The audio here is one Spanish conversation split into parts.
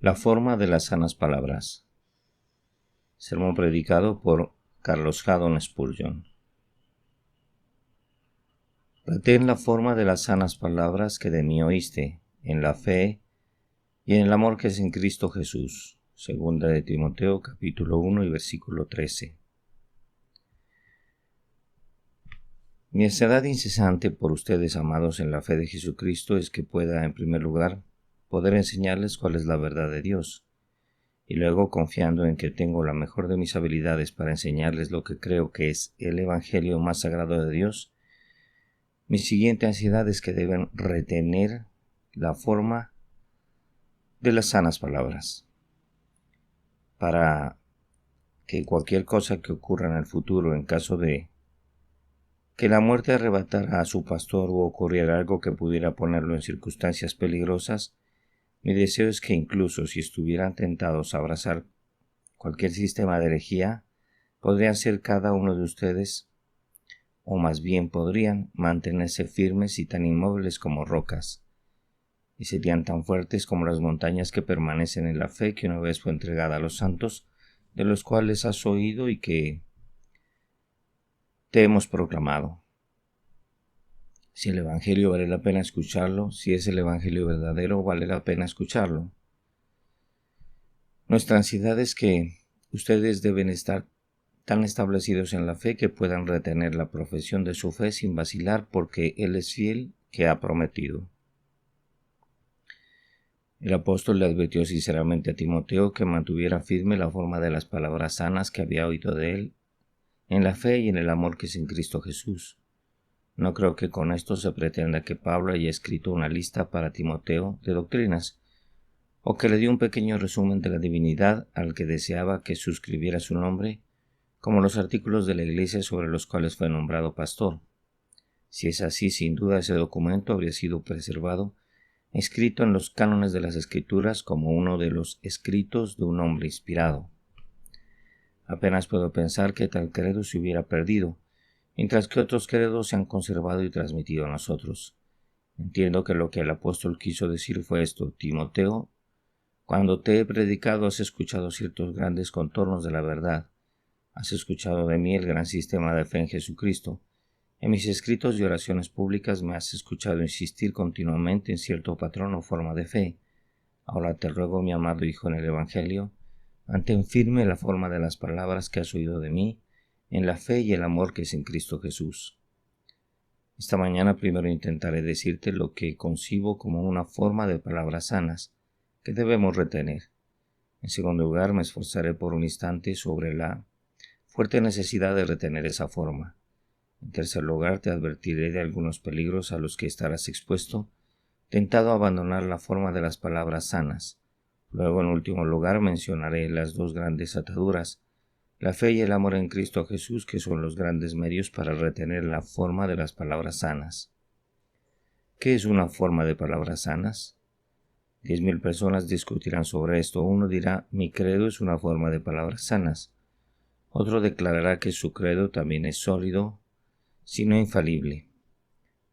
La forma de las sanas palabras. Sermón predicado por Carlos Haddon Spurgeon. Retén la forma de las sanas palabras que de mí oíste, en la fe y en el amor que es en Cristo Jesús. Segunda de Timoteo, capítulo 1 y versículo 13. Mi ansiedad incesante por ustedes, amados en la fe de Jesucristo, es que pueda, en primer lugar, poder enseñarles cuál es la verdad de Dios, y luego, confiando en que tengo la mejor de mis habilidades para enseñarles lo que creo que es el Evangelio más sagrado de Dios, mi siguiente ansiedad es que deben retener la forma de las sanas palabras, para que cualquier cosa que ocurra en el futuro, en caso de que la muerte arrebatara a su pastor o ocurriera algo que pudiera ponerlo en circunstancias peligrosas, mi deseo es que incluso si estuvieran tentados a abrazar cualquier sistema de herejía, podrían ser cada uno de ustedes, o más bien podrían mantenerse firmes y tan inmóviles como rocas, y serían tan fuertes como las montañas que permanecen en la fe que una vez fue entregada a los santos, de los cuales has oído y que te hemos proclamado. Si el Evangelio vale la pena escucharlo, si es el Evangelio verdadero, vale la pena escucharlo. Nuestra ansiedad es que ustedes deben estar tan establecidos en la fe que puedan retener la profesión de su fe sin vacilar, porque Él es fiel que ha prometido. El apóstol le advirtió sinceramente a Timoteo que mantuviera firme la forma de las palabras sanas que había oído de él, en la fe y en el amor que es en Cristo Jesús. No creo que con esto se pretenda que Pablo haya escrito una lista para Timoteo de doctrinas, o que le dio un pequeño resumen de la divinidad al que deseaba que suscribiera su nombre, como los artículos de la Iglesia sobre los cuales fue nombrado pastor. Si es así, sin duda ese documento habría sido preservado, escrito en los cánones de las Escrituras como uno de los escritos de un hombre inspirado. Apenas puedo pensar que tal credo se hubiera perdido, mientras que otros credos se han conservado y transmitido a nosotros. Entiendo que lo que el apóstol quiso decir fue esto: Timoteo, cuando te he predicado has escuchado ciertos grandes contornos de la verdad, has escuchado de mí el gran sistema de fe en Jesucristo. En mis escritos y oraciones públicas me has escuchado insistir continuamente en cierto patrón o forma de fe. Ahora te ruego, mi amado hijo en el Evangelio, mantén firme la forma de las palabras que has oído de mí, en la fe y el amor que es en Cristo Jesús. Esta mañana primero intentaré decirte lo que concibo como una forma de palabras sanas que debemos retener. En segundo lugar, me esforzaré por un instante sobre la fuerte necesidad de retener esa forma. En tercer lugar, te advertiré de algunos peligros a los que estarás expuesto, tentado a abandonar la forma de las palabras sanas. Luego, en último lugar, mencionaré las dos grandes ataduras, la fe y el amor en Cristo Jesús, que son los grandes medios para retener la forma de las palabras sanas. ¿Qué es una forma de palabras sanas? 10,000 personas discutirán sobre esto. Uno dirá, mi credo es una forma de palabras sanas. Otro declarará que su credo también es sólido, sino infalible.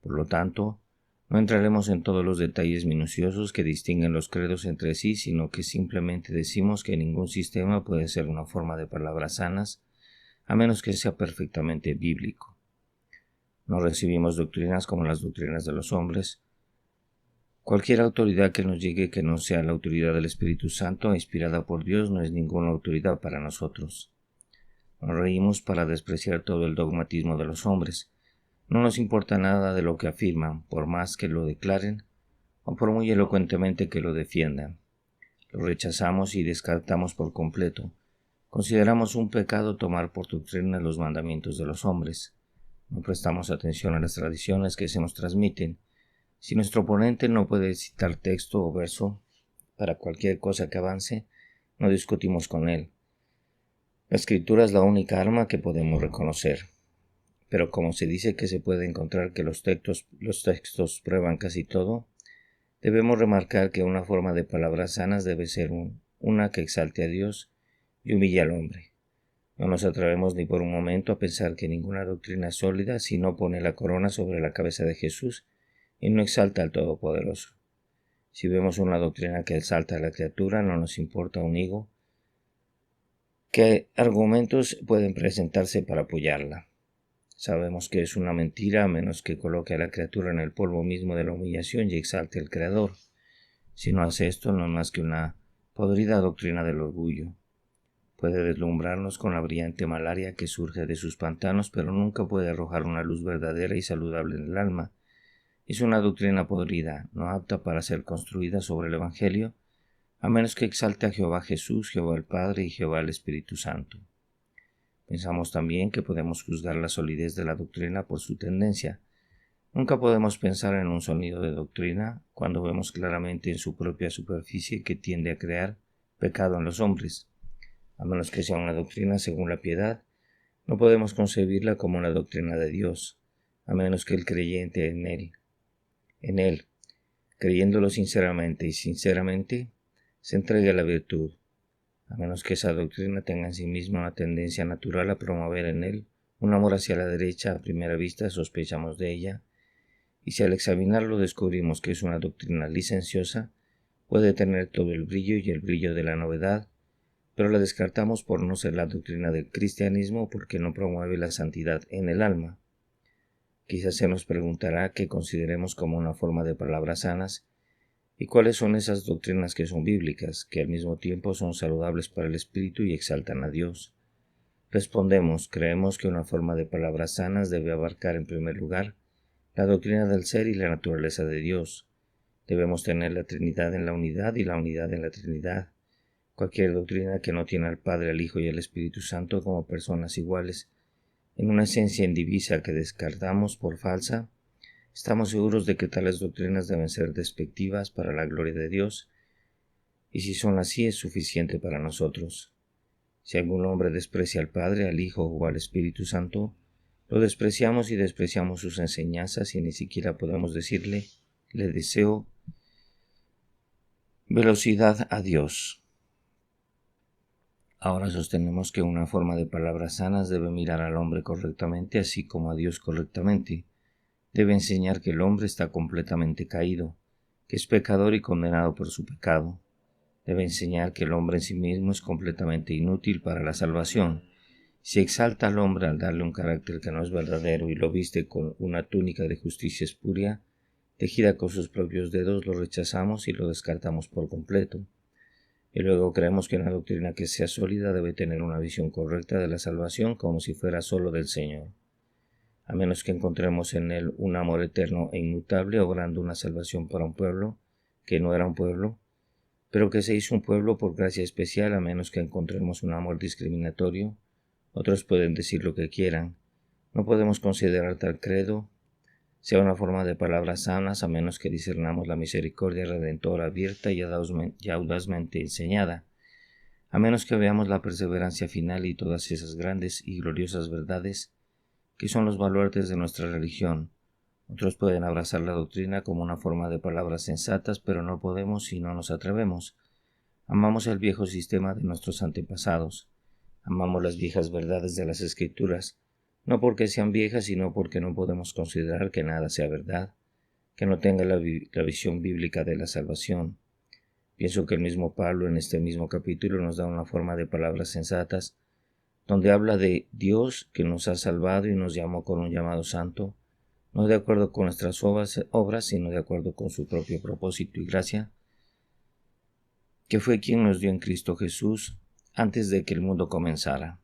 Por lo tanto, no entraremos en todos los detalles minuciosos que distinguen los credos entre sí, sino que simplemente decimos que ningún sistema puede ser una forma de palabras sanas, a menos que sea perfectamente bíblico. No recibimos doctrinas como las doctrinas de los hombres. Cualquier autoridad que nos llegue que no sea la autoridad del Espíritu Santo, inspirada por Dios, no es ninguna autoridad para nosotros. Nos reímos para despreciar todo el dogmatismo de los hombres. No nos importa nada de lo que afirman, por más que lo declaren, o por muy elocuentemente que lo defiendan. Lo rechazamos y descartamos por completo. Consideramos un pecado tomar por doctrina los mandamientos de los hombres. No prestamos atención a las tradiciones que se nos transmiten. Si nuestro oponente no puede citar texto o verso para cualquier cosa que avance, no discutimos con él. La escritura es la única arma que podemos reconocer. Pero como se dice que se puede encontrar que los textos prueban casi todo, debemos remarcar que una forma de palabras sanas debe ser una que exalte a Dios y humille al hombre. No nos atrevemos ni por un momento a pensar que ninguna doctrina es sólida si no pone la corona sobre la cabeza de Jesús y no exalta al Todopoderoso. Si vemos una doctrina que exalta a la criatura, no nos importa un higo qué argumentos pueden presentarse para apoyarla. Sabemos que es una mentira a menos que coloque a la criatura en el polvo mismo de la humillación y exalte al Creador. Si no hace esto, no es más que una podrida doctrina del orgullo. Puede deslumbrarnos con la brillante malaria que surge de sus pantanos, pero nunca puede arrojar una luz verdadera y saludable en el alma. Es una doctrina podrida, no apta para ser construida sobre el Evangelio, a menos que exalte a Jehová Jesús, Jehová el Padre y Jehová el Espíritu Santo. Pensamos también que podemos juzgar la solidez de la doctrina por su tendencia. Nunca podemos pensar en un sonido de doctrina cuando vemos claramente en su propia superficie que tiende a crear pecado en los hombres. A menos que sea una doctrina según la piedad, no podemos concebirla como una doctrina de Dios, a menos que el creyente en él, creyéndolo sinceramente y sinceramente, se entregue a la virtud, a menos que esa doctrina tenga en sí misma una tendencia natural a promover en él un amor hacia la derecha. A primera vista sospechamos de ella, y si al examinarlo descubrimos que es una doctrina licenciosa, puede tener todo el brillo y el brillo de la novedad, pero la descartamos por no ser la doctrina del cristianismo porque no promueve la santidad en el alma. Quizás se nos preguntará qué consideremos como una forma de palabras sanas y cuáles son esas doctrinas que son bíblicas, que al mismo tiempo son saludables para el espíritu y exaltan a Dios. Respondemos, creemos que una forma de palabras sanas debe abarcar en primer lugar la doctrina del ser y la naturaleza de Dios. Debemos tener la Trinidad en la unidad y la unidad en la Trinidad. Cualquier doctrina que no tiene al Padre, al Hijo y al Espíritu Santo como personas iguales, en una esencia indivisa que descartamos por falsa, estamos seguros de que tales doctrinas deben ser despectivas para la gloria de Dios, y si son así es suficiente para nosotros. Si algún hombre desprecia al Padre, al Hijo o al Espíritu Santo, lo despreciamos y despreciamos sus enseñanzas y ni siquiera podemos decirle, le deseo velocidad a Dios. Ahora sostenemos que una forma de palabras sanas debe mirar al hombre correctamente, así como a Dios correctamente. Debe enseñar que el hombre está completamente caído, que es pecador y condenado por su pecado. Debe enseñar que el hombre en sí mismo es completamente inútil para la salvación. Si exalta al hombre al darle un carácter que no es verdadero y lo viste con una túnica de justicia espuria, tejida con sus propios dedos, lo rechazamos y lo descartamos por completo. Y luego creemos que una doctrina que sea sólida debe tener una visión correcta de la salvación como si fuera solo del Señor. A menos que encontremos en él un amor eterno e inmutable, obrando una salvación para un pueblo que no era un pueblo, pero que se hizo un pueblo por gracia especial, a menos que encontremos un amor discriminatorio. Otros pueden decir lo que quieran. No podemos considerar tal credo sea una forma de palabras sanas, a menos que discernamos la misericordia redentora abierta y audazmente enseñada, a menos que veamos la perseverancia final y todas esas grandes y gloriosas verdades que son los baluartes de nuestra religión. Otros pueden abrazar la doctrina como una forma de palabras sensatas, pero no podemos y no nos atrevemos. Amamos el viejo sistema de nuestros antepasados. Amamos las viejas verdades de las Escrituras, no porque sean viejas, sino porque no podemos considerar que nada sea verdad, que no tenga la visión bíblica de la salvación. Pienso que el mismo Pablo en este mismo capítulo nos da una forma de palabras sensatas, donde habla de Dios que nos ha salvado y nos llamó con un llamado santo, no de acuerdo con nuestras obras, sino de acuerdo con su propio propósito y gracia, que fue quien nos dio en Cristo Jesús antes de que el mundo comenzara.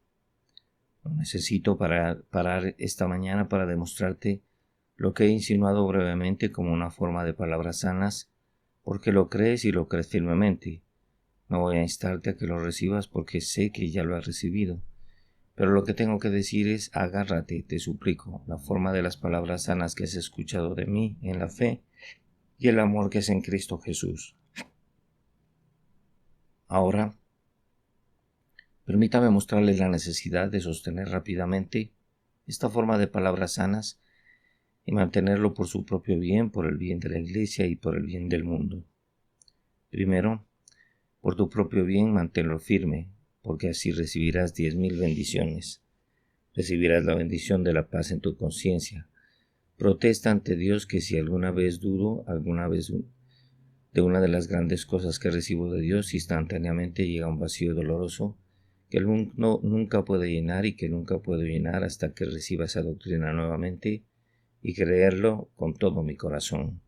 Lo necesito parar esta mañana para demostrarte lo que he insinuado brevemente como una forma de palabras sanas, porque lo crees y lo crees firmemente. No voy a instarte a que lo recibas porque sé que ya lo has recibido. Pero lo que tengo que decir es, agárrate, te suplico, la forma de las palabras sanas que has escuchado de mí en la fe y el amor que es en Cristo Jesús. Ahora, permítame mostrarles la necesidad de sostener rápidamente esta forma de palabras sanas y mantenerlo por su propio bien, por el bien de la Iglesia y por el bien del mundo. Primero, por tu propio bien, manténlo firme, porque así recibirás 10,000 bendiciones. Recibirás la bendición de la paz en tu conciencia. Protesta ante Dios que si alguna vez dudo, de una de las grandes cosas que recibo de Dios, instantáneamente llega un vacío doloroso que el mundo nunca puede llenar y que nunca puedo llenar hasta que reciba esa doctrina nuevamente y creerlo con todo mi corazón.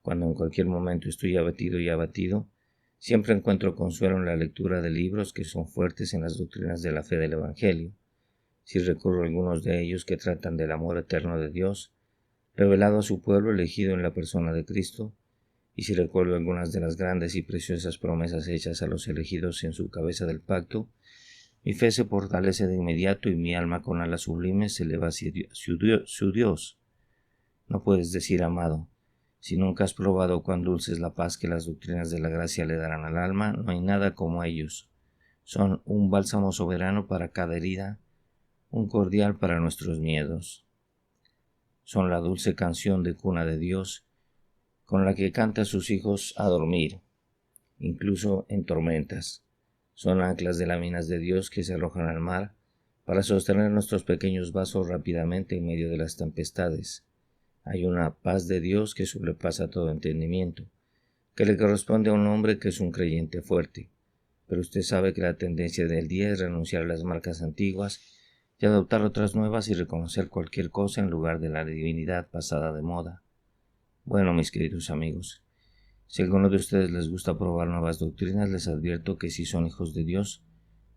Cuando en cualquier momento estoy abatido, siempre encuentro consuelo en la lectura de libros que son fuertes en las doctrinas de la fe del Evangelio. Si recurro a algunos de ellos que tratan del amor eterno de Dios, revelado a su pueblo elegido en la persona de Cristo, y si recuerdo algunas de las grandes y preciosas promesas hechas a los elegidos en su cabeza del pacto, mi fe se fortalece de inmediato y mi alma con alas sublimes se eleva hacia su Dios. No puedes decir, amado, si nunca has probado cuán dulce es la paz que las doctrinas de la gracia le darán al alma, no hay nada como ellos. Son un bálsamo soberano para cada herida, un cordial para nuestros miedos. Son la dulce canción de cuna de Dios, con la que canta a sus hijos a dormir, incluso en tormentas. Son anclas de láminas de Dios que se arrojan al mar para sostener nuestros pequeños vasos rápidamente en medio de las tempestades. Hay una paz de Dios que sobrepasa todo entendimiento, que le corresponde a un hombre que es un creyente fuerte. Pero usted sabe que la tendencia del día es renunciar a las marcas antiguas y adoptar otras nuevas y reconocer cualquier cosa en lugar de la divinidad pasada de moda. Bueno, mis queridos amigos, si a alguno de ustedes les gusta probar nuevas doctrinas, les advierto que si son hijos de Dios,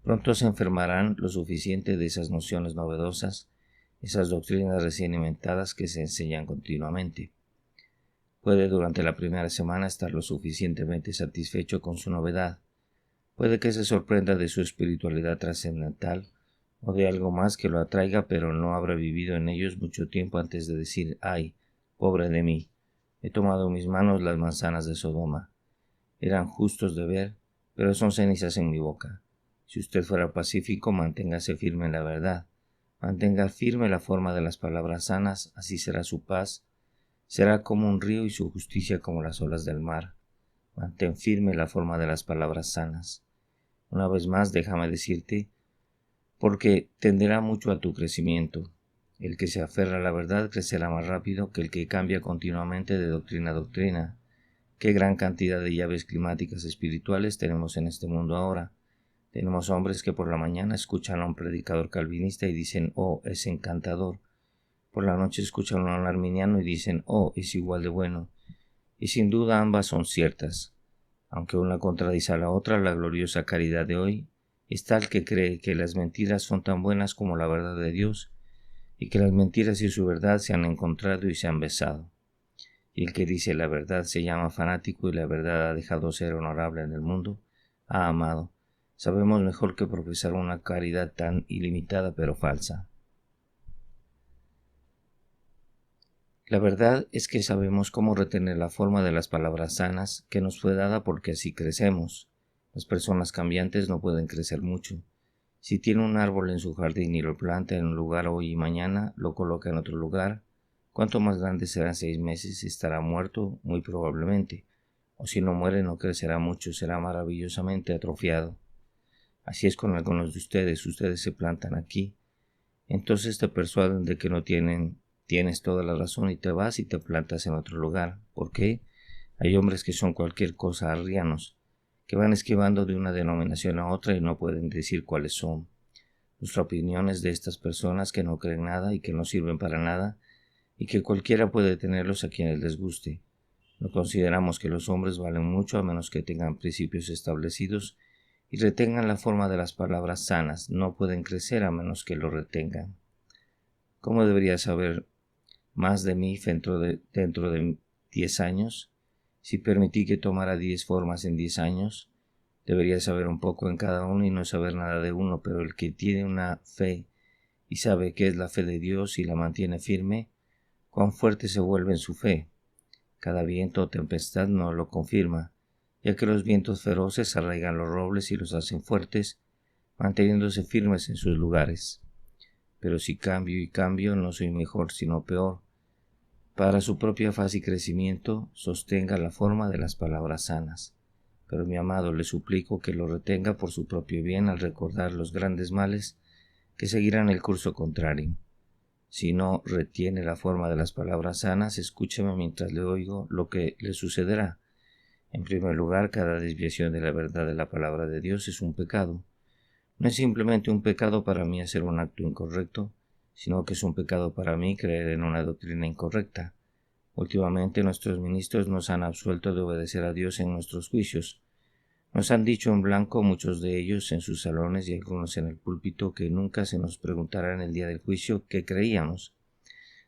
pronto se enfermarán lo suficiente de esas nociones novedosas, esas doctrinas recién inventadas que se enseñan continuamente. Puede durante la primera semana estar lo suficientemente satisfecho con su novedad. Puede que se sorprenda de su espiritualidad trascendental o de algo más que lo atraiga, pero no habrá vivido en ellos mucho tiempo antes de decir, ¡ay, pobre de mí! He tomado en mis manos las manzanas de Sodoma. Eran justos de ver, pero son cenizas en mi boca. Si usted fuera pacífico, manténgase firme en la verdad. Mantenga firme la forma de las palabras sanas, así será su paz. Será como un río y su justicia como las olas del mar. Mantén firme la forma de las palabras sanas. Una vez más, déjame decirte, porque tenderá mucho a tu crecimiento. El que se aferra a la verdad crecerá más rápido que el que cambia continuamente de doctrina a doctrina. Qué gran cantidad de llaves climáticas espirituales tenemos en este mundo ahora. Tenemos hombres que por la mañana escuchan a un predicador calvinista y dicen, oh, es encantador. Por la noche escuchan a un arminiano y dicen, oh, es igual de bueno. Y sin duda ambas son ciertas. Aunque una contradice a la otra, la gloriosa caridad de hoy es tal que cree que las mentiras son tan buenas como la verdad de Dios, y que las mentiras y su verdad se han encontrado y se han besado. Y el que dice la verdad se llama fanático y la verdad ha dejado ser honorable en el mundo. Ah, amado, sabemos mejor que profesar una caridad tan ilimitada pero falsa. La verdad es que sabemos cómo retener la forma de las palabras sanas que nos fue dada porque así crecemos. Las personas cambiantes no pueden crecer mucho. Si tiene un árbol en su jardín y lo planta en un lugar hoy y mañana, lo coloca en otro lugar, cuanto más grande será en 6 meses, estará muerto muy probablemente. O si no muere no crecerá mucho, será maravillosamente atrofiado. Así es con algunos de ustedes se plantan aquí. Entonces te persuaden de que no tienes toda la razón y te vas y te plantas en otro lugar. ¿Por qué? Hay hombres que son cualquier cosa arrianos, que van esquivando de una denominación a otra y no pueden decir cuáles son. Nuestra opinión es de estas personas que no creen nada y que no sirven para nada, y que cualquiera puede tenerlos a quienes les guste. No consideramos que los hombres valen mucho a menos que tengan principios establecidos y retengan la forma de las palabras sanas. No pueden crecer a menos que lo retengan. ¿Cómo debería saber más de mí dentro de 10 años? Si permití que tomara 10 formas en 10 años, debería saber un poco en cada uno y no saber nada de uno, pero el que tiene una fe y sabe que es la fe de Dios y la mantiene firme, cuán fuerte se vuelve en su fe. Cada viento o tempestad no lo confirma, ya que los vientos feroces arraigan los robles y los hacen fuertes, manteniéndose firmes en sus lugares. Pero si cambio, no soy mejor sino peor. Para su propia faz y crecimiento, sostenga la forma de las palabras sanas. Pero mi amado, le suplico que lo retenga por su propio bien al recordar los grandes males que seguirán el curso contrario. Si no retiene la forma de las palabras sanas, escúcheme mientras le oigo lo que le sucederá. En primer lugar, cada desviación de la verdad de la palabra de Dios es un pecado. No es simplemente un pecado para mí hacer un acto incorrecto, sino que es un pecado para mí creer en una doctrina incorrecta. Últimamente nuestros ministros nos han absuelto de obedecer a Dios en nuestros juicios. Nos han dicho en blanco, muchos de ellos en sus salones y algunos en el púlpito, que nunca se nos preguntará en el día del juicio qué creíamos.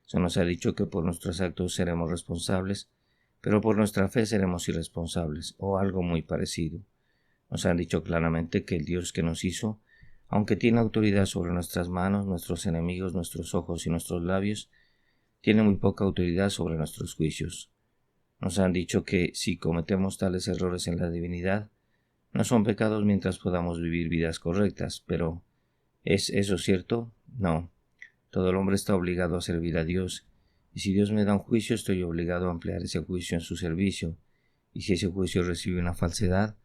Se nos ha dicho que por nuestros actos seremos responsables, pero por nuestra fe seremos irresponsables, o algo muy parecido. Nos han dicho claramente que el Dios que nos hizo, aunque tiene autoridad sobre nuestras manos, nuestros enemigos, nuestros ojos y nuestros labios, tiene muy poca autoridad sobre nuestros juicios. Nos han dicho que si cometemos tales errores en la divinidad, no son pecados mientras podamos vivir vidas correctas, pero ¿es eso cierto? No. Todo el hombre está obligado a servir a Dios, y si Dios me da un juicio, estoy obligado a emplear ese juicio en su servicio, y si ese juicio recibe una falsedad,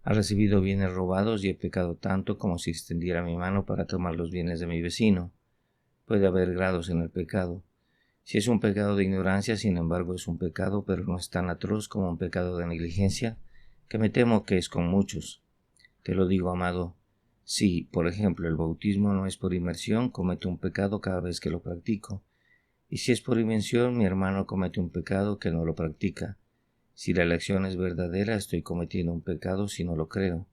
ha recibido bienes robados y he pecado tanto como si extendiera mi mano para tomar los bienes de mi vecino. Puede haber grados en el pecado. Si es un pecado de ignorancia, sin embargo es un pecado, pero no es tan atroz como un pecado de negligencia, que me temo que es con muchos. Te lo digo, amado, si, por ejemplo, el bautismo no es por inmersión, cometo un pecado cada vez que lo practico. Y si es por inmersión, mi hermano comete un pecado que no lo practica. Si la elección es verdadera, estoy cometiendo un pecado si no lo creo.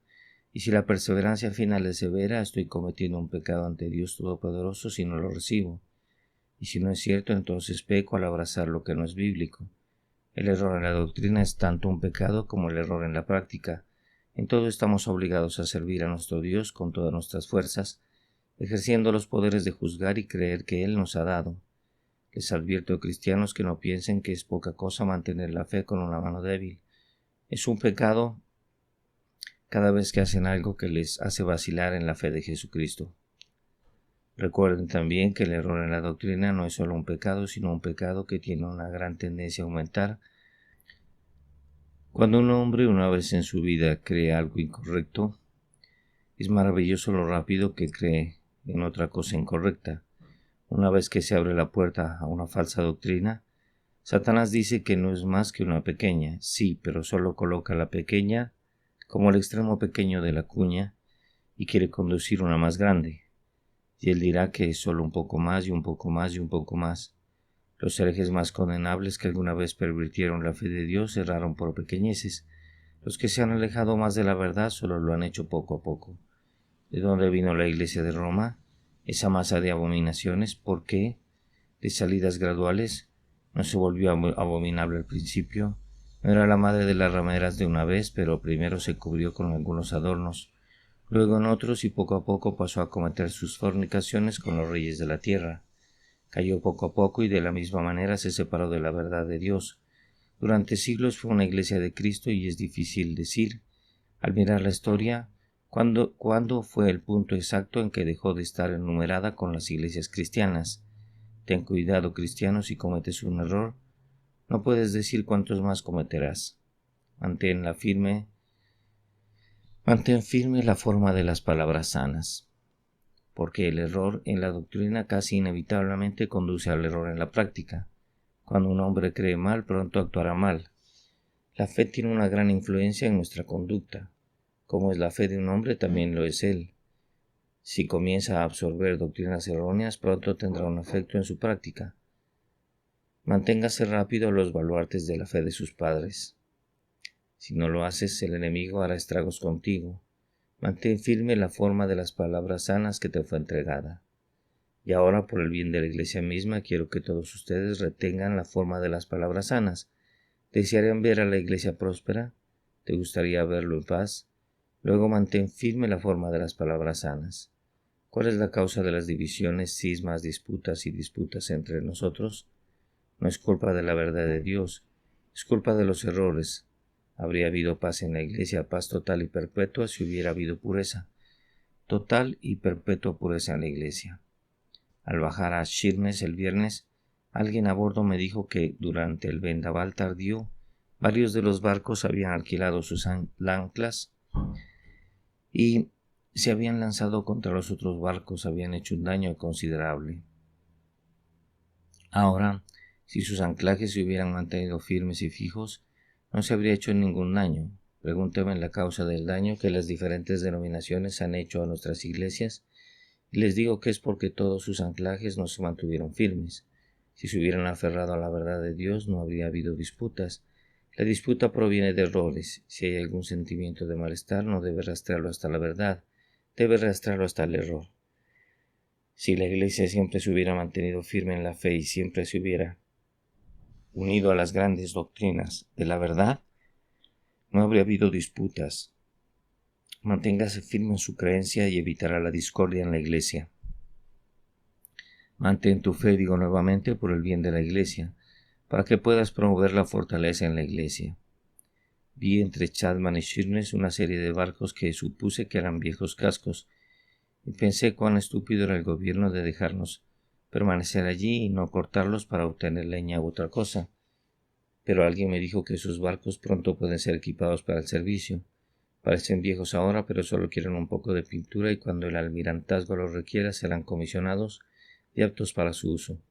Y si la perseverancia final es severa, estoy cometiendo un pecado ante Dios Todopoderoso si no lo recibo. Y si no es cierto, entonces peco al abrazar lo que no es bíblico. El error en la doctrina es tanto un pecado como el error en la práctica. En todo estamos obligados a servir a nuestro Dios con todas nuestras fuerzas, ejerciendo los poderes de juzgar y creer que Él nos ha dado. Les advierto, cristianos, que no piensen que es poca cosa mantener la fe con una mano débil. Es un pecado cada vez que hacen algo que les hace vacilar en la fe de Jesucristo. Recuerden también que el error en la doctrina no es solo un pecado, sino un pecado que tiene una gran tendencia a aumentar. Cuando un hombre una vez en su vida cree algo incorrecto, es maravilloso lo rápido que cree en otra cosa incorrecta. Una vez que se abre la puerta a una falsa doctrina, Satanás dice que no es más que una pequeña, sí, pero solo coloca la pequeña como el extremo pequeño de la cuña y quiere conducir una más grande. Y él dirá que es solo un poco más y un poco más y un poco más. Los herejes más condenables que alguna vez pervirtieron la fe de Dios erraron por pequeñeces. Los que se han alejado más de la verdad solo lo han hecho poco a poco. ¿De dónde vino la Iglesia de Roma? Esa masa de abominaciones, ¿por qué? De salidas graduales, no se volvió abominable al principio. No era la madre de las rameras de una vez, pero primero se cubrió con algunos adornos, luego en otros y poco a poco pasó a cometer sus fornicaciones con los reyes de la tierra. Cayó poco a poco y de la misma manera se separó de la verdad de Dios. Durante siglos fue una iglesia de Cristo y es difícil decir, al mirar la historia, cuándo fue el punto exacto en que dejó de estar enumerada con las iglesias cristianas. Ten cuidado, cristiano, si cometes un error, no puedes decir cuántos más cometerás. Mantén firme la forma de las palabras sanas, porque el error en la doctrina casi inevitablemente conduce al error en la práctica. Cuando un hombre cree mal, pronto actuará mal. La fe tiene una gran influencia en nuestra conducta. Como es la fe de un hombre, también lo es él. Si comienza a absorber doctrinas erróneas, pronto tendrá un efecto en su práctica. Manténgase rápido a los baluartes de la fe de sus padres. Si no lo haces, el enemigo hará estragos contigo. Mantén firme la forma de las palabras sanas que te fue entregada. Y ahora, por el bien de la iglesia misma, quiero que todos ustedes retengan la forma de las palabras sanas. ¿Desearían ver a la iglesia próspera? ¿Te gustaría verlo en paz? Luego mantén firme la forma de las palabras sanas. ¿Cuál es la causa de las divisiones, cismas, disputas y disputas entre nosotros? No es culpa de la verdad de Dios, es culpa de los errores. Habría habido paz en la iglesia, paz total y perpetua si hubiera habido pureza. Total y perpetua pureza en la iglesia. Al bajar a Sheerness el viernes, alguien a bordo me dijo que durante el vendaval tardío, varios de los barcos habían alquilado sus anclas y se habían lanzado contra los otros barcos, habían hecho un daño considerable. Ahora, si sus anclajes se hubieran mantenido firmes y fijos, no se habría hecho ningún daño. Pregúnteme la causa del daño que las diferentes denominaciones han hecho a nuestras iglesias, y les digo que es porque todos sus anclajes no se mantuvieron firmes. Si se hubieran aferrado a la verdad de Dios, no habría habido disputas. La disputa proviene de errores. Si hay algún sentimiento de malestar, no debe arrastrarlo hasta la verdad, debe arrastrarlo hasta el error. Si la Iglesia siempre se hubiera mantenido firme en la fe y siempre se hubiera unido a las grandes doctrinas de la verdad, no habría habido disputas. Manténgase firme en su creencia y evitará la discordia en la Iglesia. Mantén tu fe, digo nuevamente, por el bien de la Iglesia, para que puedas promover la fortaleza en la Iglesia. Vi entre Chapman y Sheerness una serie de barcos que supuse que eran viejos cascos, y pensé cuán estúpido era el gobierno de dejarnos permanecer allí y no cortarlos para obtener leña u otra cosa. Pero alguien me dijo que esos barcos pronto pueden ser equipados para el servicio. Parecen viejos ahora, pero solo quieren un poco de pintura y cuando el almirantazgo lo requiera serán comisionados y aptos para su uso.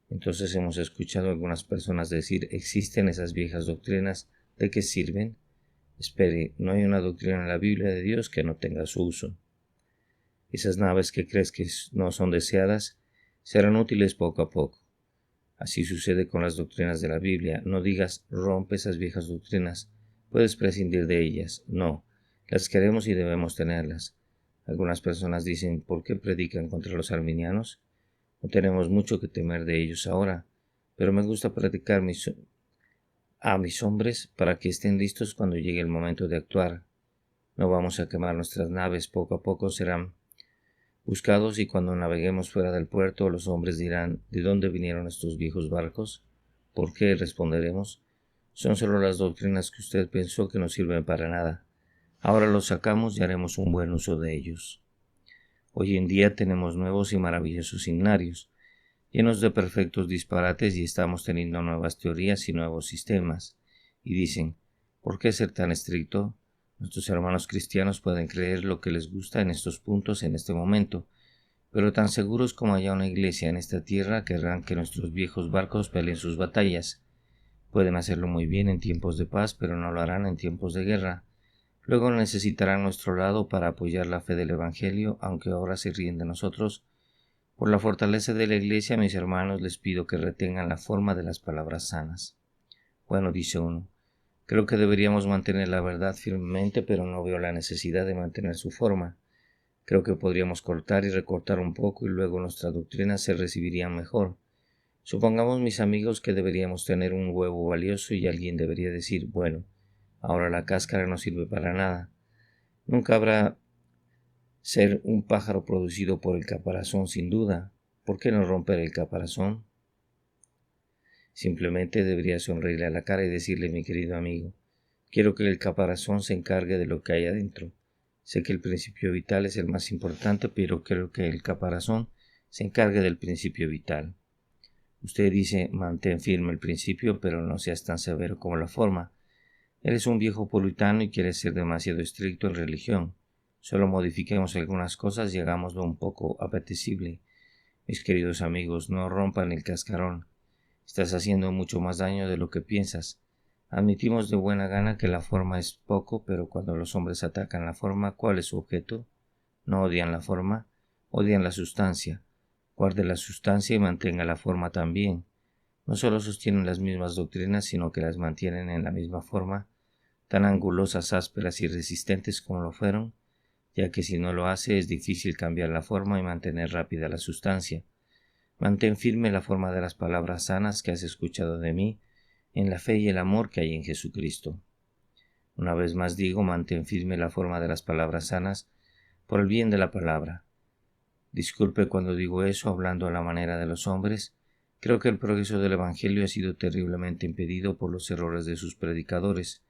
Entonces hemos escuchado a algunas personas decir: ¿existen esas viejas doctrinas? ¿De qué sirven? Espere, no hay una doctrina en la Biblia de Dios que no tenga su uso. Esas naves que crees que no son deseadas serán útiles poco a poco. Así sucede con las doctrinas de la Biblia. No digas: rompe esas viejas doctrinas, puedes prescindir de ellas. No, las queremos y debemos tenerlas. Algunas personas dicen: ¿por qué predican contra los arminianos? No tenemos mucho que temer de ellos ahora, pero me gusta predicar a mis hombres para que estén listos cuando llegue el momento de actuar. No vamos a quemar nuestras naves, poco a poco serán buscados y cuando naveguemos fuera del puerto los hombres dirán: ¿de dónde vinieron estos viejos barcos? ¿Por qué? Responderemos: son solo las doctrinas que usted pensó que no sirven para nada. Ahora los sacamos y haremos un buen uso de ellos. Hoy en día tenemos nuevos y maravillosos himnarios, llenos de perfectos disparates y estamos teniendo nuevas teorías y nuevos sistemas. Y dicen: ¿por qué ser tan estricto? Nuestros hermanos cristianos pueden creer lo que les gusta en estos puntos en este momento, pero tan seguros como haya una iglesia en esta tierra querrán que nuestros viejos barcos peleen sus batallas. Pueden hacerlo muy bien en tiempos de paz, pero no lo harán en tiempos de guerra. Luego necesitarán nuestro lado para apoyar la fe del Evangelio, aunque ahora se ríen de nosotros. Por la fortaleza de la Iglesia, mis hermanos, les pido que retengan la forma de las palabras sanas. Bueno, dice uno, creo que deberíamos mantener la verdad firmemente, pero no veo la necesidad de mantener su forma. Creo que podríamos cortar y recortar un poco y luego nuestras doctrinas se recibirían mejor. Supongamos, mis amigos, que deberíamos tener un huevo valioso y alguien debería decir: bueno, ahora la cáscara no sirve para nada. Nunca habrá ser un pájaro producido por el caparazón, sin duda. ¿Por qué no romper el caparazón? Simplemente debería sonreírle a la cara y decirle: mi querido amigo, quiero que el caparazón se encargue de lo que hay adentro. Sé que el principio vital es el más importante, pero quiero que el caparazón se encargue del principio vital. Usted dice: mantén firme el principio, pero no seas tan severo como la forma. Eres un viejo puritano y quieres ser demasiado estricto en religión. Solo modifiquemos algunas cosas y hagámoslo un poco apetecible. Mis queridos amigos, no rompan el cascarón. Estás haciendo mucho más daño de lo que piensas. Admitimos de buena gana que la forma es poco, pero cuando los hombres atacan la forma, ¿cuál es su objeto? No odian la forma, odian la sustancia. Guarde la sustancia y mantenga la forma también. No solo sostienen las mismas doctrinas, sino que las mantienen en la misma forma, tan angulosas, ásperas y resistentes como lo fueron, ya que si no lo hace es difícil cambiar la forma y mantener rápida la sustancia. Mantén firme la forma de las palabras sanas que has escuchado de mí, en la fe y el amor que hay en Jesucristo. Una vez más digo, mantén firme la forma de las palabras sanas, por el bien de la palabra. Disculpe cuando digo eso hablando a la manera de los hombres. Creo que el progreso del Evangelio ha sido terriblemente impedido por los errores de sus predicadores.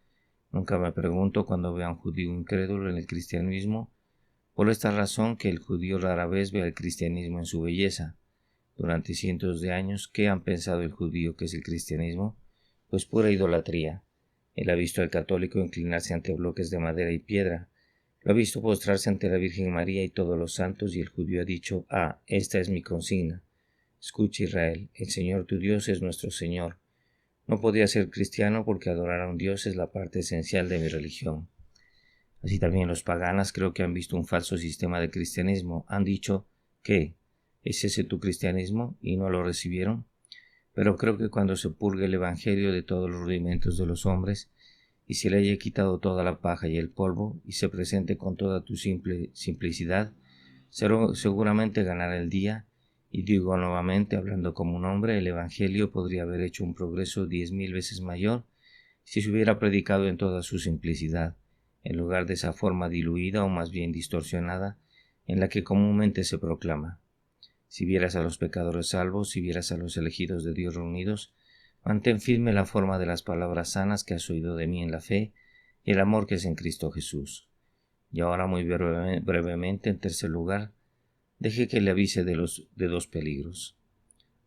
Nunca me pregunto cuando veo a un judío incrédulo en el cristianismo, por esta razón que el judío rara vez ve al cristianismo en su belleza. Durante cientos de años, ¿qué han pensado el judío que es el cristianismo? Pues pura idolatría. Él ha visto al católico inclinarse ante bloques de madera y piedra. Lo ha visto postrarse ante la Virgen María y todos los santos, y el judío ha dicho: esta es mi consigna. Escucha, Israel, el Señor tu Dios es nuestro Señor. No podía ser cristiano porque adorar a un Dios es la parte esencial de mi religión. Así también los paganos creo que han visto un falso sistema de cristianismo. Han dicho que ¿es ese tu cristianismo? Y no lo recibieron. Pero creo que cuando se purgue el evangelio de todos los rudimentos de los hombres, y se le haya quitado toda la paja y el polvo, y se presente con toda tu simplicidad, seguramente ganará el día. Y digo nuevamente, hablando como un hombre, el evangelio podría haber hecho un progreso 10,000 veces mayor si se hubiera predicado en toda su simplicidad, en lugar de esa forma diluida o más bien distorsionada en la que comúnmente se proclama. Si vieras a los pecadores salvos, si vieras a los elegidos de Dios reunidos, mantén firme la forma de las palabras sanas que has oído de mí en la fe y el amor que es en Cristo Jesús. Y ahora muy brevemente, en tercer lugar, deje que le avise de dos peligros.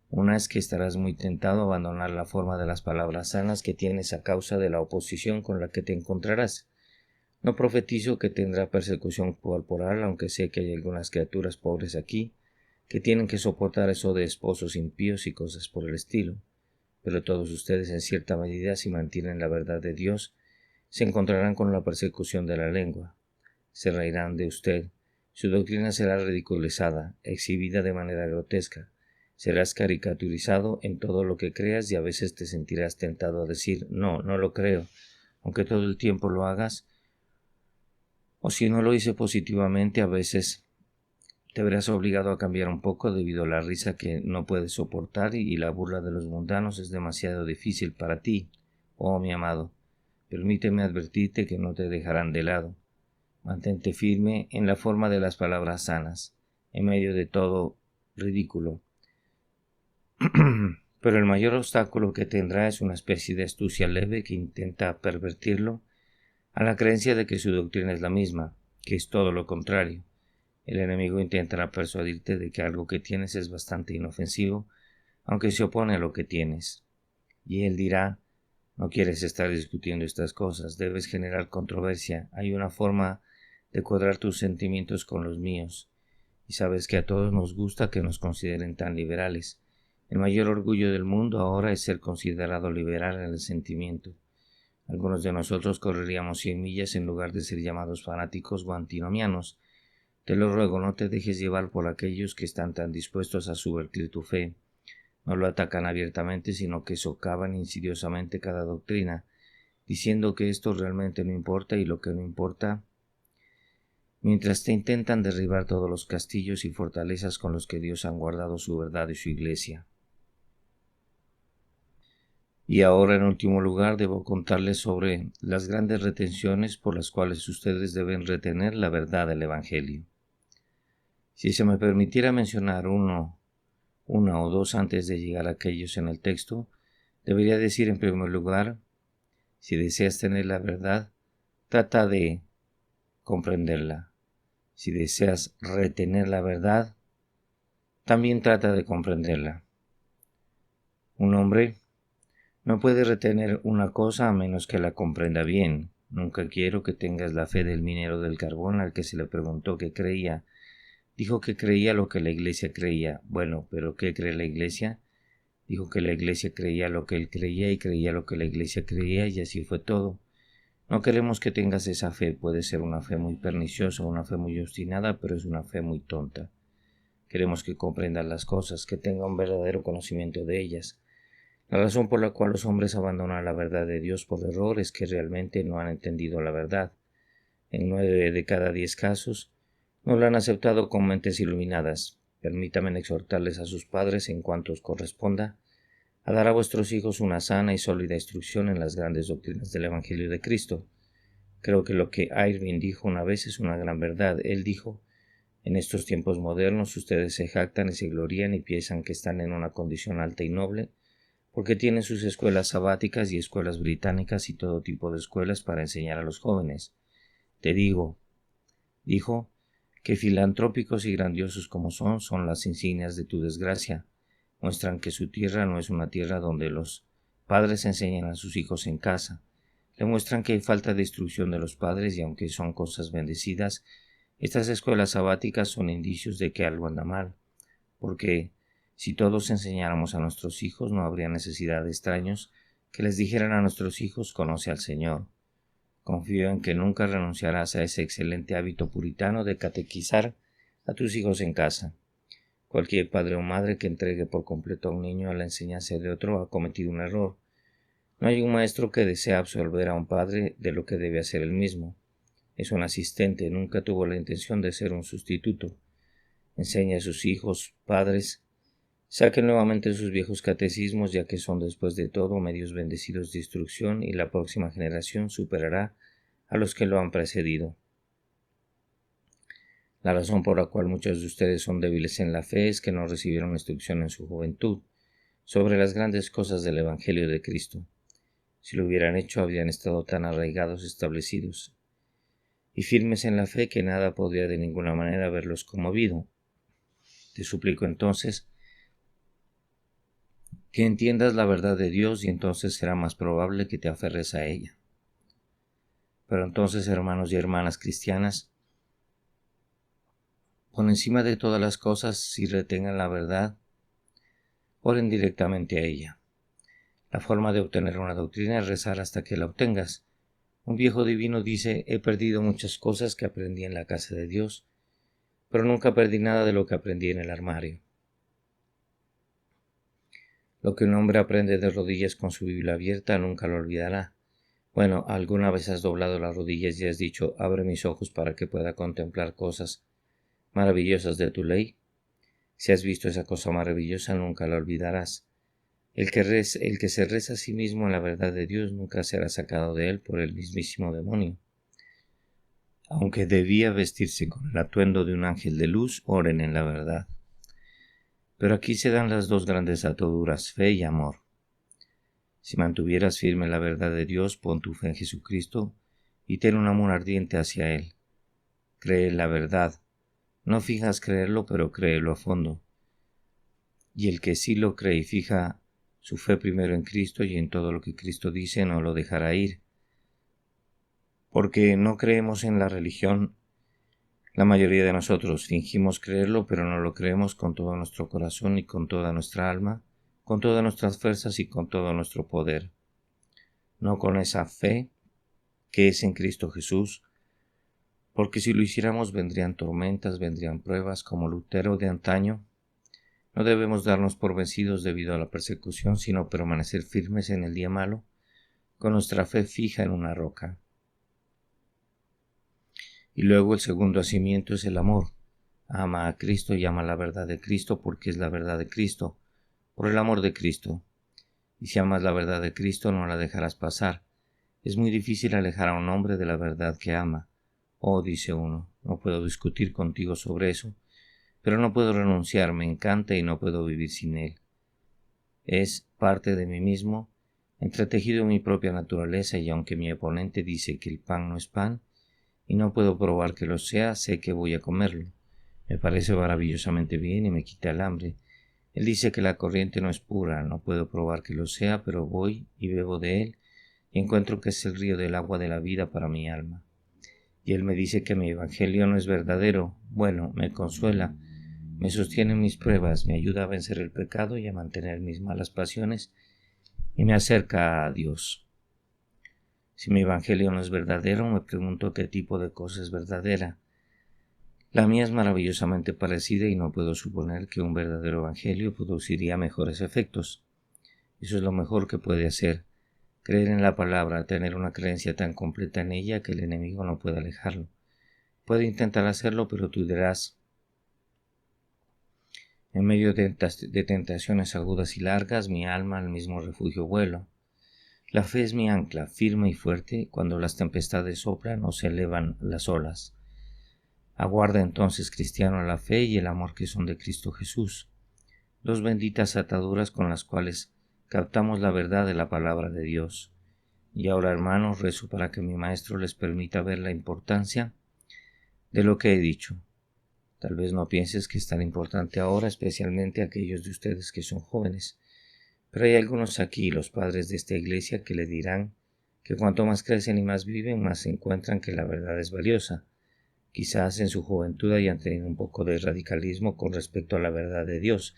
Una es que estarás muy tentado a abandonar la forma de las palabras sanas que tienes a causa de la oposición con la que te encontrarás. No profetizo que tendrá persecución corporal, aunque sé que hay algunas criaturas pobres aquí que tienen que soportar eso de esposos impíos y cosas por el estilo. Pero todos ustedes, en cierta medida, si mantienen la verdad de Dios, se encontrarán con la persecución de la lengua. Se reirán de usted. Su doctrina será ridiculizada, exhibida de manera grotesca. Serás caricaturizado en todo lo que creas y a veces te sentirás tentado a decir, no lo creo, aunque todo el tiempo lo hagas. O si no lo hice positivamente, a veces te verás obligado a cambiar un poco debido a la risa que no puedes soportar y la burla de los mundanos es demasiado difícil para ti. Oh, mi amado, permíteme advertirte que no te dejarán de lado. Mantente firme en la forma de las palabras sanas, en medio de todo ridículo. Pero el mayor obstáculo que tendrá es una especie de astucia leve que intenta pervertirlo a la creencia de que su doctrina es la misma, que es todo lo contrario. El enemigo intentará persuadirte de que algo que tienes es bastante inofensivo, aunque se opone a lo que tienes. Y él dirá, no quieres estar discutiendo estas cosas, debes generar controversia, hay una forma de cuadrar tus sentimientos con los míos, y sabes que a todos nos gusta que nos consideren tan liberales. El mayor orgullo del mundo ahora es ser considerado liberal en el sentimiento. Algunos de nosotros correríamos 100 millas en lugar de ser llamados fanáticos o antinomianos. Te lo ruego, no te dejes llevar por aquellos que están tan dispuestos a subvertir tu fe. No lo atacan abiertamente, sino que socavan insidiosamente cada doctrina, diciendo que esto realmente no importa y lo que no importa, mientras te intentan derribar todos los castillos y fortalezas con los que Dios ha guardado su verdad y su iglesia. Y ahora, en último lugar, debo contarles sobre las grandes retenciones por las cuales ustedes deben retener la verdad del Evangelio. Si se me permitiera mencionar una o dos antes de llegar a aquellos en el texto, debería decir en primer lugar, si deseas tener la verdad, trata de comprenderla. Si deseas retener la verdad, también trata de comprenderla. Un hombre no puede retener una cosa a menos que la comprenda bien. Nunca quiero que tengas la fe del minero del carbón al que se le preguntó qué creía. Dijo que creía lo que la iglesia creía. Bueno, ¿pero qué cree la iglesia? Dijo que la iglesia creía lo que él creía y creía lo que la iglesia creía y así fue todo. No queremos que tengas esa fe. Puede ser una fe muy perniciosa o una fe muy obstinada, pero es una fe muy tonta. Queremos que comprendas las cosas, que tenga un verdadero conocimiento de ellas. La razón por la cual los hombres abandonan la verdad de Dios por error es que realmente no han entendido la verdad. En 9 de cada 10 casos, no la han aceptado con mentes iluminadas. Permítanme exhortarles a sus padres, en cuanto os corresponda, a dar a vuestros hijos una sana y sólida instrucción en las grandes doctrinas del Evangelio de Cristo. Creo que lo que Irving dijo una vez es una gran verdad. Él dijo, en estos tiempos modernos ustedes se jactan y se glorían y piensan que están en una condición alta y noble, porque tienen sus escuelas sabáticas y escuelas británicas y todo tipo de escuelas para enseñar a los jóvenes. Te digo, dijo, que filantrópicos y grandiosos como son las insignias de tu desgracia. Muestran que su tierra no es una tierra donde los padres enseñan a sus hijos en casa. Demuestran que hay falta de instrucción de los padres y aunque son cosas bendecidas, estas escuelas sabáticas son indicios de que algo anda mal, porque si todos enseñáramos a nuestros hijos no habría necesidad de extraños que les dijeran a nuestros hijos: conoce al Señor. Confío en que nunca renunciarás a ese excelente hábito puritano de catequizar a tus hijos en casa. Cualquier padre o madre que entregue por completo a un niño a la enseñanza de otro ha cometido un error. No hay un maestro que desee absolver a un padre de lo que debe hacer él mismo. Es un asistente, nunca tuvo la intención de ser un sustituto. Enseña a sus hijos, padres, saquen nuevamente sus viejos catecismos, ya que son después de todo medios bendecidos de instrucción, y la próxima generación superará a los que lo han precedido. La razón por la cual muchos de ustedes son débiles en la fe es que no recibieron instrucción en su juventud sobre las grandes cosas del Evangelio de Cristo. Si lo hubieran hecho, habrían estado tan arraigados, establecidos y firmes en la fe que nada podría de ninguna manera haberlos conmovido. Te suplico entonces que entiendas la verdad de Dios, y entonces será más probable que te aferres a ella. Pero entonces, hermanos y hermanas cristianas, por encima de todas las cosas, si retengan la verdad, oren directamente a ella. La forma de obtener una doctrina es rezar hasta que la obtengas. Un viejo divino dice: he perdido muchas cosas que aprendí en la casa de Dios, pero nunca perdí nada de lo que aprendí en el armario. Lo que un hombre aprende de rodillas con su Biblia abierta nunca lo olvidará. Bueno, ¿alguna vez has doblado las rodillas y has dicho: abre mis ojos para que pueda contemplar cosas maravillosas de tu ley? Si has visto esa cosa maravillosa, nunca la olvidarás. El que se reza a sí mismo en la verdad de Dios nunca será sacado de él por el mismísimo demonio. Aunque debía vestirse con el atuendo de un ángel de luz, oren en la verdad. Pero aquí se dan las dos grandes ataduras: fe y amor. Si mantuvieras firme la verdad de Dios, pon tu fe en Jesucristo y ten un amor ardiente hacia Él. Cree en la verdad. No fijas creerlo, pero créelo a fondo. Y el que sí lo cree y fija su fe primero en Cristo y en todo lo que Cristo dice, no lo dejará ir. Porque no creemos en la religión. La mayoría de nosotros fingimos creerlo, pero no lo creemos con todo nuestro corazón y con toda nuestra alma, con todas nuestras fuerzas y con todo nuestro poder. No con esa fe que es en Cristo Jesús, porque si lo hiciéramos vendrían tormentas, vendrían pruebas como Lutero de antaño. No debemos darnos por vencidos debido a la persecución, sino permanecer firmes en el día malo, con nuestra fe fija en una roca. Y luego el segundo hacimiento es el amor. Ama a Cristo y ama la verdad de Cristo, porque es la verdad de Cristo, por el amor de Cristo. Y si amas la verdad de Cristo, no la dejarás pasar. Es muy difícil alejar a un hombre de la verdad que ama. Oh, dice uno, no puedo discutir contigo sobre eso, pero no puedo renunciar, me encanta y no puedo vivir sin él. Es parte de mí mismo, entretejido en mi propia naturaleza, y aunque mi oponente dice que el pan no es pan, y no puedo probar que lo sea, sé que voy a comerlo. Me parece maravillosamente bien y me quita el hambre. Él dice que la corriente no es pura, no puedo probar que lo sea, pero voy y bebo de él, y encuentro que es el río del agua de la vida para mi alma. Y él me dice que mi evangelio no es verdadero. Bueno, me consuela, me sostiene en mis pruebas, me ayuda a vencer el pecado y a mantener mis malas pasiones, y me acerca a Dios. Si mi evangelio no es verdadero, me pregunto qué tipo de cosa es verdadera. La mía es maravillosamente parecida y no puedo suponer que un verdadero evangelio produciría mejores efectos. Eso es lo mejor que puede hacer: creer en la palabra, tener una creencia tan completa en ella que el enemigo no puede alejarlo. Puede intentar hacerlo, pero tú dirás: en medio de tentaciones agudas y largas, mi alma al mismo refugio vuelo. La fe es mi ancla, firme y fuerte, cuando las tempestades soplan o se elevan las olas. Aguarda entonces, cristiano, la fe y el amor que son de Cristo Jesús, dos benditas ataduras con las cuales captamos la verdad de la palabra de Dios. Y ahora, hermanos, rezo para que mi Maestro les permita ver la importancia de lo que he dicho. Tal vez no pienses que es tan importante ahora, especialmente aquellos de ustedes que son jóvenes, pero hay algunos aquí, los padres de esta iglesia, que le dirán que cuanto más crecen y más viven, más se encuentran que la verdad es valiosa. Quizás en su juventud hayan tenido un poco de radicalismo con respecto a la verdad de Dios,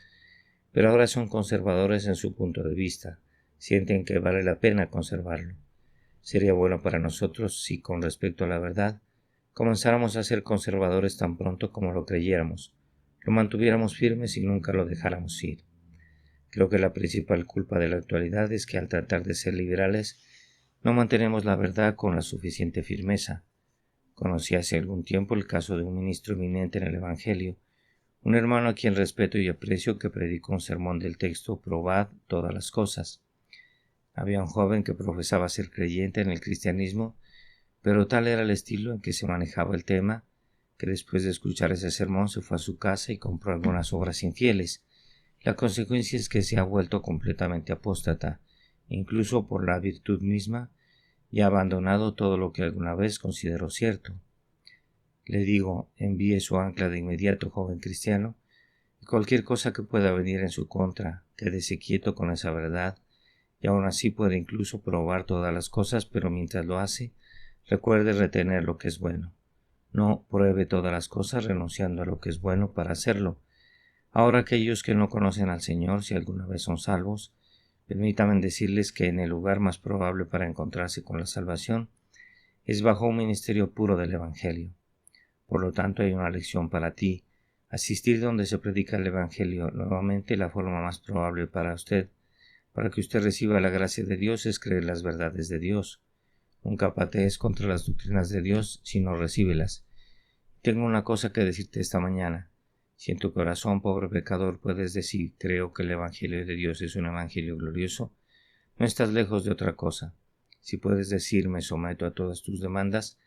pero ahora son conservadores en su punto de vista. sienten que vale la pena conservarlo. Sería bueno para nosotros si, con respecto a la verdad, comenzáramos a ser conservadores tan pronto como lo creyéramos, lo mantuviéramos firmes y nunca lo dejáramos ir. Creo que la principal culpa de la actualidad es que al tratar de ser liberales, no mantenemos la verdad con la suficiente firmeza. Conocí hace algún tiempo el caso de un ministro eminente en el Evangelio, un hermano a quien respeto y aprecio, que predicó un sermón del texto "Probad todas las cosas". Había un joven que profesaba ser creyente en el cristianismo, pero tal era el estilo en que se manejaba el tema, que después de escuchar ese sermón se fue a su casa y compró algunas obras infieles. La consecuencia es que se ha vuelto completamente apóstata, incluso por la virtud misma, y ha abandonado todo lo que alguna vez consideró cierto. Le digo, envíe su ancla de inmediato, joven cristiano, y cualquier cosa que pueda venir en su contra, quédese quieto con esa verdad, y aún así puede incluso probar todas las cosas, pero mientras lo hace, recuerde retener lo que es bueno. No pruebe todas las cosas renunciando a lo que es bueno para hacerlo. Ahora, aquellos que no conocen al Señor, si alguna vez son salvos, permítanme decirles que en el lugar más probable para encontrarse con la salvación es bajo un ministerio puro del Evangelio. Por lo tanto, hay una lección para ti. Asistir donde se predica el Evangelio nuevamente, la forma más probable para usted, para que usted reciba la gracia de Dios, es creer las verdades de Dios. Nunca patees contra las doctrinas de Dios, sino recíbelas. Tengo una cosa que decirte esta mañana. Si en tu corazón, pobre pecador, puedes decir: creo que el Evangelio de Dios es un Evangelio glorioso, no estás lejos de otra cosa. Si puedes decir: me someto a todas tus demandas,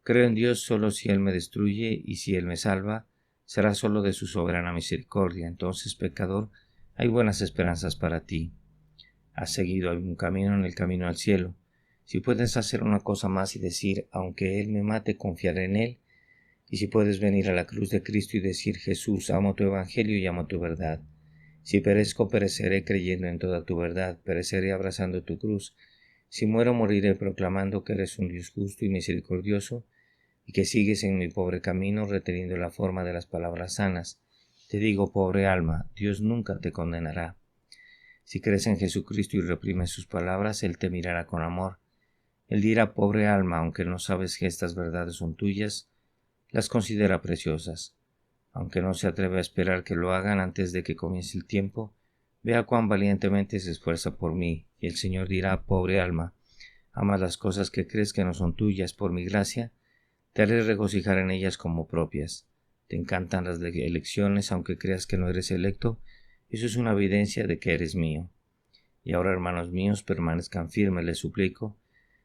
creo en Dios solo si Él me destruye, y si Él me salva, será solo de su soberana misericordia. Entonces, pecador, hay buenas esperanzas para ti. Has seguido algún camino en el camino al cielo. Si puedes hacer una cosa más y decir: aunque Él me mate, confiaré en Él. Y si puedes venir a la cruz de Cristo y decir: Jesús, amo tu Evangelio y amo tu verdad. Si perezco, pereceré creyendo en toda tu verdad, pereceré abrazando tu cruz. Si muero, moriré proclamando que eres un Dios justo y misericordioso, y que sigues en mi pobre camino reteniendo la forma de las palabras sanas. Te digo, pobre alma, Dios nunca te condenará. Si crees en Jesucristo y reprimes sus palabras, Él te mirará con amor. Él dirá: pobre alma, aunque no sabes que estas verdades son tuyas, las considera preciosas. Aunque no se atreve a esperar que lo hagan antes de que comience el tiempo, vea cuán valientemente se esfuerza por mí, y el Señor dirá: pobre alma, amas las cosas que crees que no son tuyas. Por mi gracia, te haré regocijar en ellas como propias. Te encantan las elecciones, aunque creas que no eres electo, eso es una evidencia de que eres mío. Y ahora, hermanos míos, permanezcan firmes, les suplico.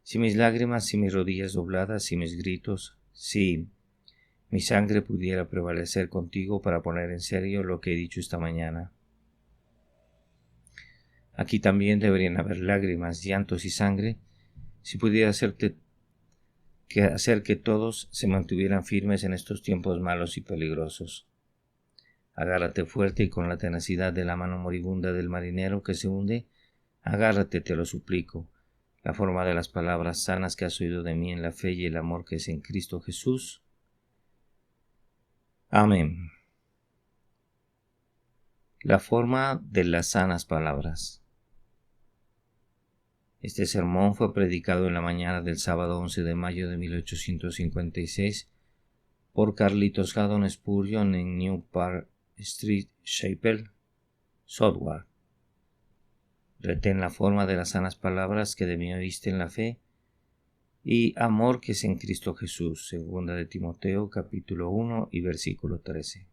Si mis lágrimas, si mis rodillas dobladas, si mis gritos, si mi sangre pudiera prevalecer contigo para poner en serio lo que he dicho esta mañana. Aquí también deberían haber lágrimas, llantos y sangre, si pudiera hacer que todos se mantuvieran firmes en estos tiempos malos y peligrosos. Agárrate fuerte y con la tenacidad de la mano moribunda del marinero que se hunde, agárrate, te lo suplico, la forma de las palabras sanas que has oído de mí en la fe y el amor que es en Cristo Jesús. Amén. La forma de las sanas palabras. Este sermón fue predicado en la mañana del sábado 11 de mayo de 1856 por Carlitos Haddon Spurgeon en New Park Street Chapel, Southwark. Retén la forma de las sanas palabras que de mí oíste en la fe y amor que es en Cristo Jesús. Segunda de Timoteo, capítulo 1 y versículo 13.